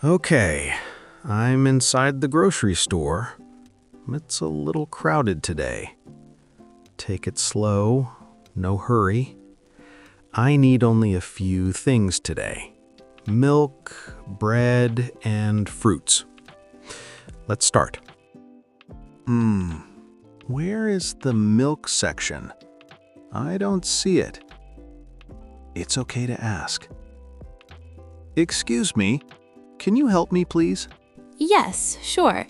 Okay, I'm inside the grocery store. It's a little crowded today. Take it slow, no hurry. I need only a few things today. Milk, bread, and fruits. Let's start. Where is the milk section? I don't see it. It's okay to ask. Excuse me, can you help me, please? Yes, sure.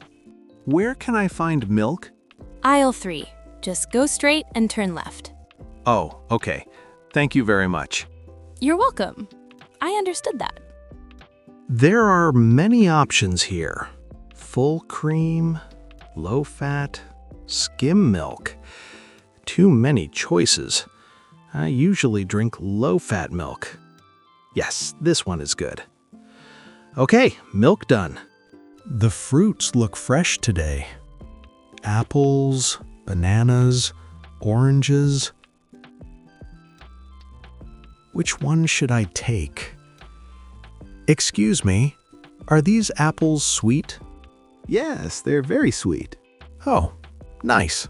Where can I find milk? Aisle 3. Just go straight and turn left. Oh, okay. Thank you very much. You're welcome. I understood that. There are many options here. Full cream, low fat, skim milk. Too many choices. I usually drink low-fat milk. Yes, this one is good. Okay, milk done. The fruits look fresh today. Apples, bananas, oranges. Which one should I take? Excuse me, are these apples sweet? Yes, they're very sweet. Oh, nice.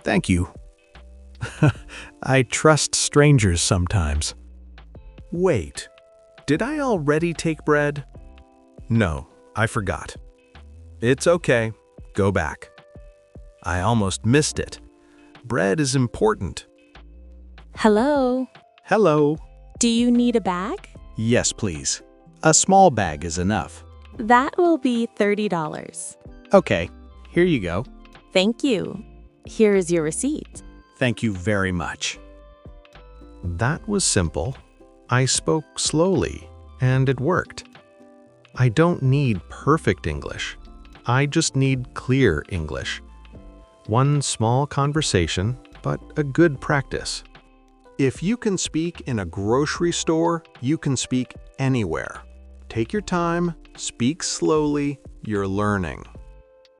Thank you. I trust strangers sometimes. Wait, did I already take bread? No, I forgot. It's okay, go back. I almost missed it. Bread is important. Hello. Hello. Do you need a bag? Yes, please. A small bag is enough. That will be $30. Okay, here you go. Thank you. Here is your receipt. Thank you very much. That was simple. I spoke slowly, and it worked. I don't need perfect English. I just need clear English. One small conversation, but a good practice. If you can speak in a grocery store, you can speak anywhere. Take your time, speak slowly, you're learning.